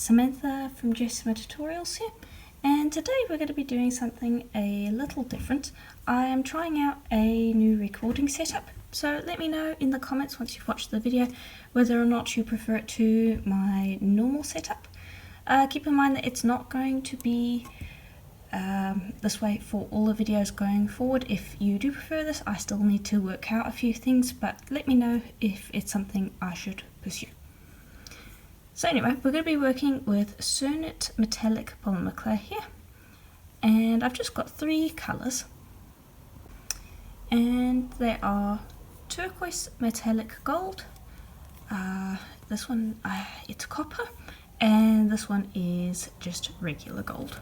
Samantha from Jessima Tutorials here, and today we're going to be doing something a little different. I am trying out a new recording setup, so let me know in the comments once you've watched the video whether or not you prefer it to my normal setup. Keep in mind that it's not going to be this way for all the videos going forward. If you do prefer this, I still need to work out a few things, but let me know if it's something I should pursue. So anyway, we're going to be working with Cernit metallic polymer clay here, and I've just got three colours, and they are turquoise metallic gold, this one it's copper, and this one is just regular gold.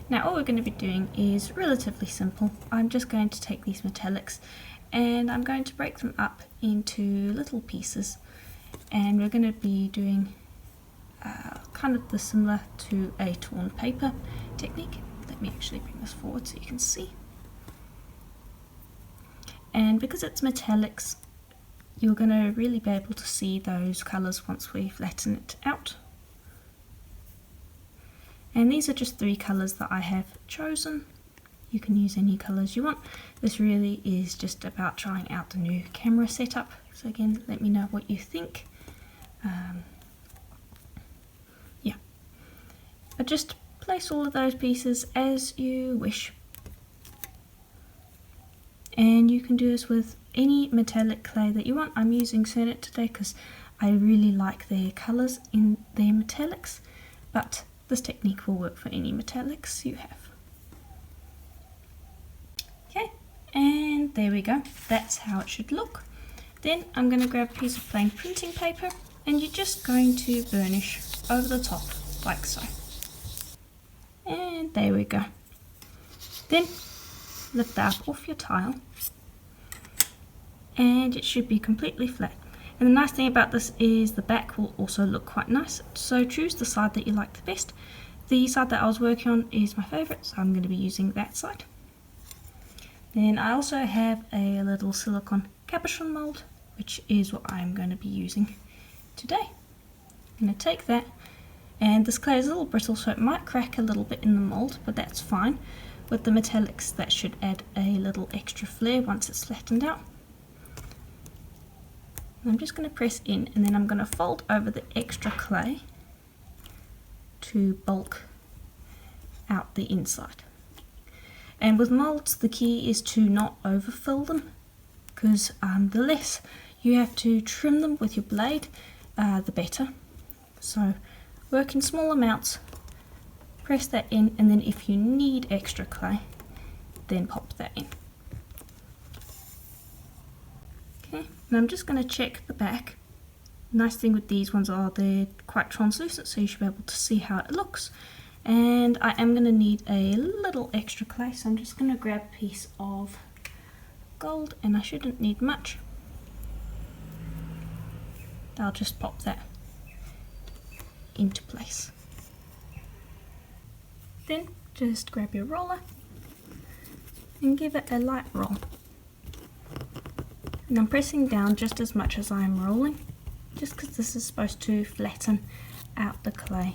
Now all we're going to be doing is relatively simple. I'm just going to take these metallics and I'm going to break them up into little pieces, and we're going to be doing kind of similar to a torn paper technique. Let me actually bring this forward so you can see. And because it's metallics, you're going to really be able to see those colours once we flatten it out. And these are just three colours that I have chosen. You can use any colours you want. This really is just about trying out the new camera setup. So again, let me know what you think. But just place all of those pieces as you wish. And you can do this with any metallic clay that you want. I'm using Cernit today because I really like their colours in their metallics, but this technique will work for any metallics you have. Okay, and there we go. That's how it should look. Then I'm going to grab a piece of plain printing paper, and you're just going to burnish over the top like so. And there we go. Then lift that up off your tile, and it should be completely flat. And the nice thing about this is the back will also look quite nice, so choose the side that you like the best. The side that I was working on is my favourite, so I'm going to be using that side. Then I also have a little silicone capuchon mould, which is what I'm going to be using today. I'm going to take that, and this clay is a little brittle, so it might crack a little bit in the mould, but that's fine. With the metallics, that should add a little extra flair once it's flattened out. I'm just going to press in, and then I'm going to fold over the extra clay to bulk out the inside. And with moulds, the key is to not overfill them, because the less you have to trim them with your blade, the better. So work in small amounts, press that in, and then if you need extra clay, then pop that in. Okay, and I'm just going to check the back. Nice thing with these ones are they're quite translucent, so you should be able to see how it looks. And I am going to need a little extra clay, so I'm just going to grab a piece of gold, and I shouldn't need much. I'll just pop that into place. Then just grab your roller and give it a light roll. And I'm pressing down just as much as I'm rolling, just because this is supposed to flatten out the clay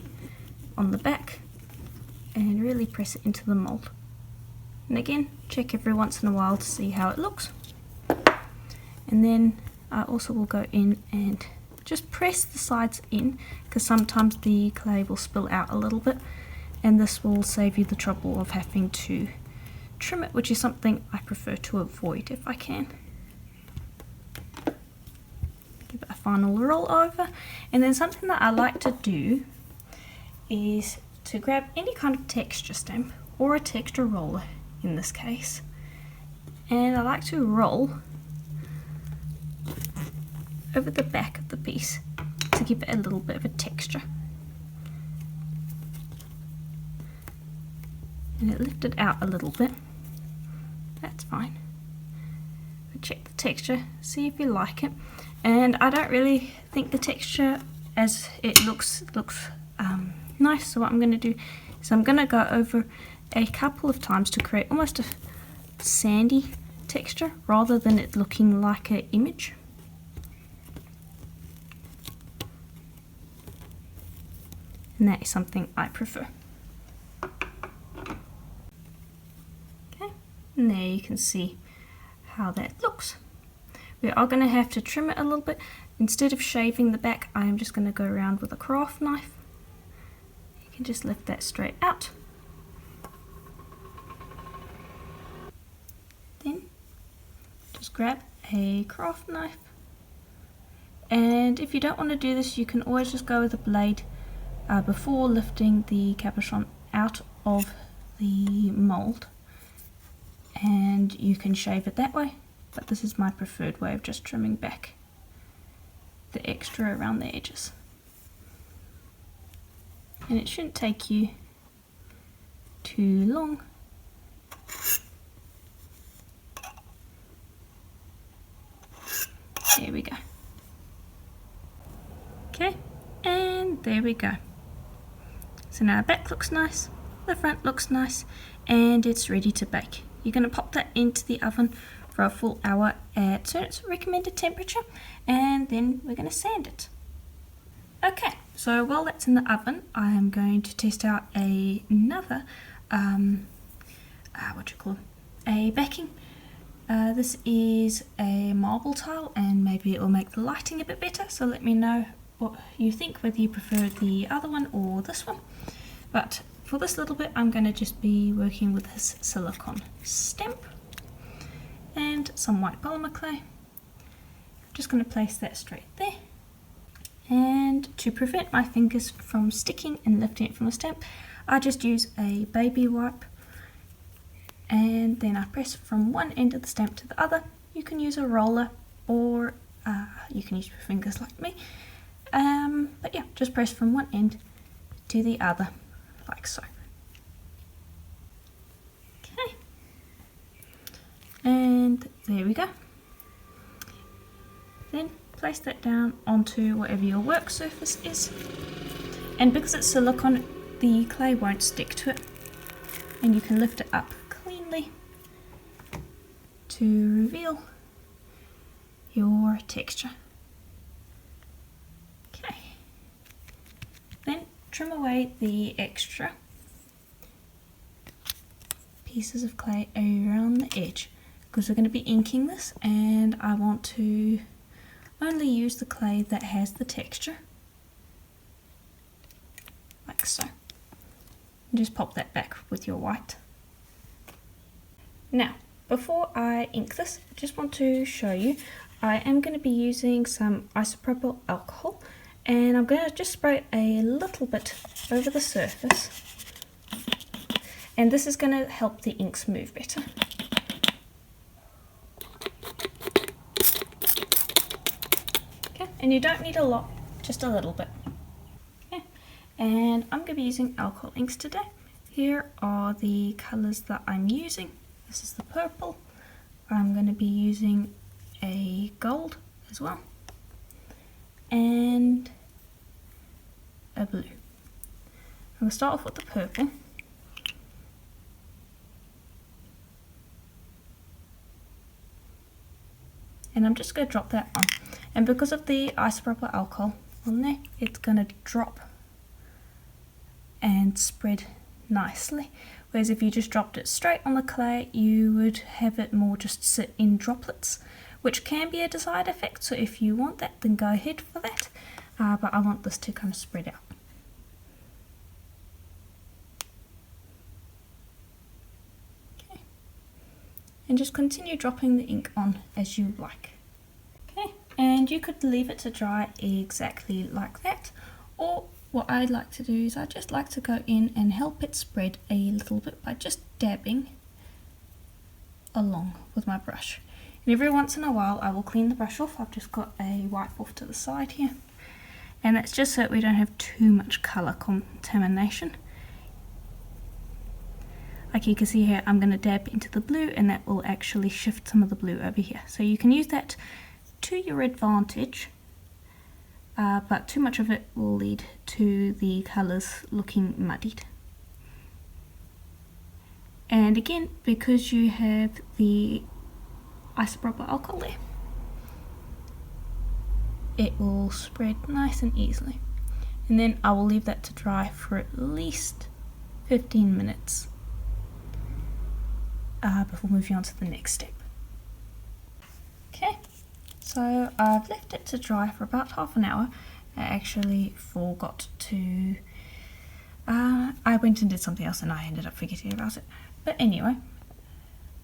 on the back, and really press it into the mould. And again, check every once in a while to see how it looks. And then I also will go in and just press the sides in, because sometimes the clay will spill out a little bit, and this will save you the trouble of having to trim it, which is something I prefer to avoid if I can. Give it a final roll over, and then something that I like to do is to grab any kind of texture stamp, or a texture roller in this case, and I like to roll over the back of the piece to give it a little bit of a texture. And it lifted out a little bit, that's fine. But check the texture, see if you like it. And I don't really think the texture as it looks nice, so what I'm going to do is I'm going to go over a couple of times to create almost a sandy texture rather than it looking like an image. and that is something I prefer. Okay, and there you can see how that looks. We are going to have to trim it a little bit. Instead of shaving the back, I am just going to go around with a craft knife. You can just lift that straight out. Then just grab a craft knife, and if you don't want to do this, you can always just go with a blade before lifting the cabochon out of the mold, and you can shave it that way, but this is my preferred way of just trimming back the extra around the edges. And it shouldn't take you too long. There we go. Okay, and there we go. So now the back looks nice, the front looks nice, and it's ready to bake. You're going to pop that into the oven for a full hour at its recommended temperature, and then we're going to sand it. Okay, so while that's in the oven, I am going to test out another a backing. This is a marble tile, and maybe it will make the lighting a bit better, so let me know what you think, whether you prefer the other one or this one. But for this little bit, I'm going to just be working with this silicone stamp and some white polymer clay. I'm just going to place that straight there, and to prevent my fingers from sticking and lifting it from the stamp, I just use a baby wipe, and then I press from one end of the stamp to the other. You can use a roller, or you can use your fingers like me, but yeah, just press from one end to the other, like so. Okay, and there we go. Then place that down onto whatever your work surface is, and because it's silicone, the clay won't stick to it, and you can lift it up cleanly to reveal your texture. Okay, then trim away the extra pieces of clay around the edge, because we're going to be inking this, and I want to only use the clay that has the texture, like so. And just pop that back with your white. Now, before I ink this, I just want to show you, I am going to be using some isopropyl alcohol, and I'm going to just spray a little bit over the surface, and this is going to help the inks move better. Okay, and you don't need a lot, just a little bit. Okay, and I'm going to be using alcohol inks today. Here are the colours that I'm using. This is the purple. I'm going to be using a gold as well, and a blue. I'm going to start off with the purple. And I'm just going to drop that on. And because of the isopropyl alcohol on there, it's going to drop and spread nicely. Whereas if you just dropped it straight on the clay, you would have it more just sit in droplets, which can be a desired effect. So if you want that, then go ahead for that. But I want this to kind of spread out. Okay. And just continue dropping the ink on as you like. Okay, and you could leave it to dry exactly like that, or what I like to do is I just like to go in and help it spread a little bit by just dabbing along with my brush. And every once in a while I will clean the brush off. I've just got a wipe off to the side here, and that's just so that we don't have too much colour contamination. Like you can see here, I'm going to dab into the blue, and that will actually shift some of the blue over here. So you can use that to your advantage, but too much of it will lead to the colours looking muddied. And again, because you have the isopropyl alcohol there, it will spread nice and easily. and then I will leave that to dry for at least 15 minutes before moving on to the next step. Okay, so I've left it to dry for about half an hour. I actually forgot to, I went and did something else and I ended up forgetting about it. But anyway,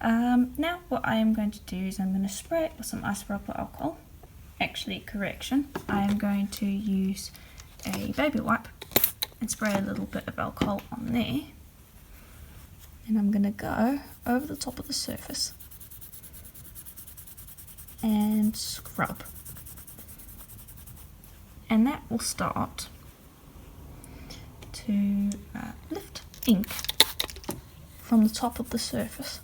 now what I am going to do is I'm going to spray it with some isopropyl alcohol. Actually, correction, I am going to use a baby wipe and spray a little bit of alcohol on there. And I'm going to go over the top of the surface and scrub. And that will start to lift ink from the top of the surface.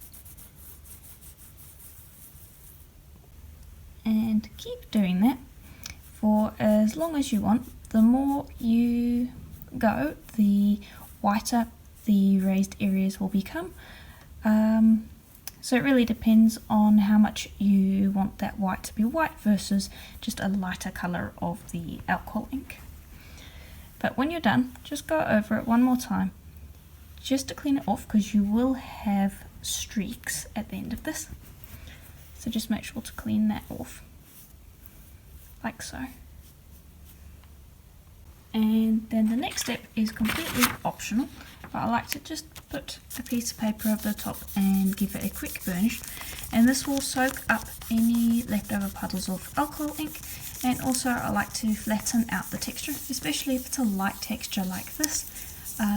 And keep doing that for as long as you want. The more you go, the whiter the raised areas will become. So it really depends on how much you want that white to be white versus just a lighter colour of the alcohol ink. But when you're done, just go over it one more time just to clean it off, because you will have streaks at the end of this. So just make sure to clean that off, like so. And then the next step is completely optional, but I like to just put a piece of paper over the top and give it a quick burnish, and this will soak up any leftover puddles of alcohol ink. And also I like to flatten out the texture, especially if it's a light texture like this,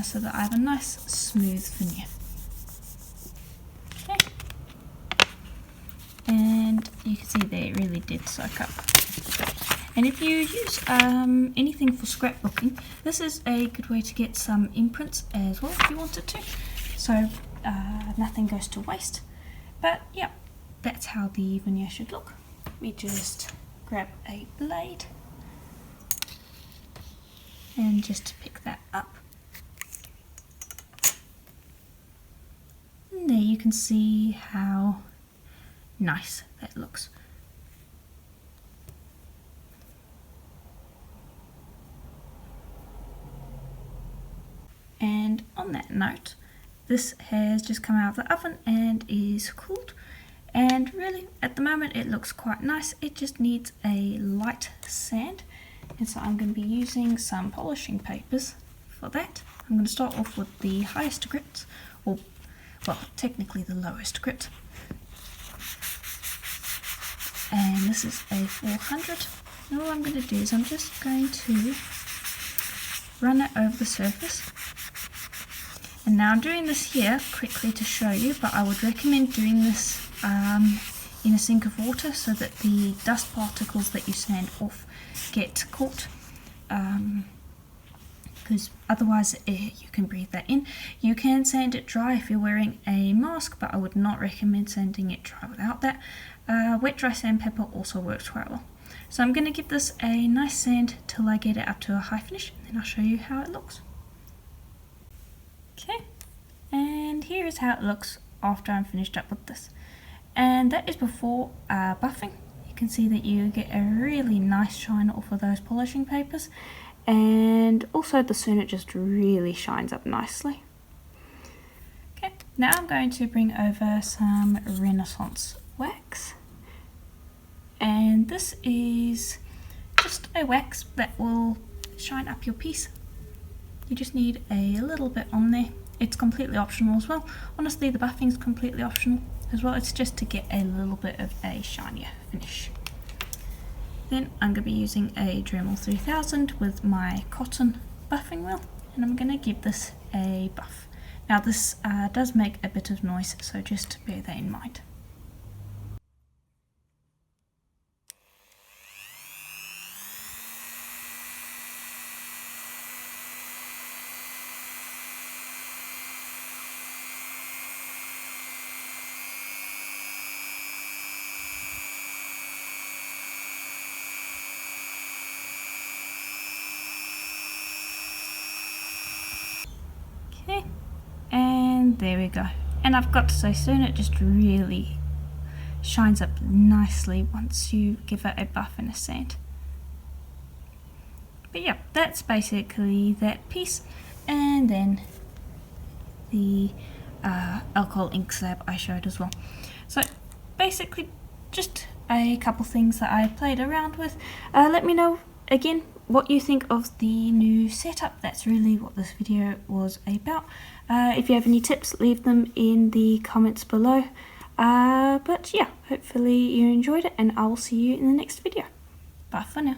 so that I have a nice smooth veneer. Okay. And you can see there it really did soak up. And if you use anything for scrapbooking, this is a good way to get some imprints as well if you wanted to, so nothing goes to waste. But yeah, that's how the veneer should look. Let me just grab a blade and just pick that up. And there you can see how nice that looks. And on that note, this has just come out of the oven and is cooled, and really at the moment it looks quite nice. It just needs a light sand, and so I'm going to be using some polishing papers for that. I'm going to start off with the highest grit, or well, technically the lowest grit, and this is a 400. And all I'm going to do is I'm just going to run it over the surface. And now I'm doing this here quickly to show you, but I would recommend doing this in a sink of water so that the dust particles that you sand off get caught, because otherwise you can breathe that in. You can sand it dry if you're wearing a mask, but I would not recommend sanding it dry without that. Wet dry sandpaper also works quite well. So I'm going to give this a nice sand till I get it up to a high finish, and then I'll show you how it looks. Okay, and here is how it looks after I'm finished up with this. And that is before buffing. You can see that you get a really nice shine off of those polishing papers, and also the cernit just really shines up nicely. Okay, now I'm going to bring over some Renaissance wax, and this is just a wax that will shine up your piece. You just need a little bit on there. It's completely optional as well. Honestly, the buffing is completely optional as well. It's just to get a little bit of a shinier finish. Then I'm going to be using a Dremel 3000 with my cotton buffing wheel, and I'm going to give this a buff. Now this does make a bit of noise, so just bear that in mind. Okay, and there we go. And I've got to say, cernit just really shines up nicely once you give it a buff and a sand. But yeah, that's basically that piece, and then the alcohol ink slab I showed as well. So basically just a couple things that I played around with. Let me know again what you think of the new setup. That's really what this video was about. If you have any tips, leave them in the comments below. But yeah, hopefully you enjoyed it, and I will see you in the next video. Bye for now.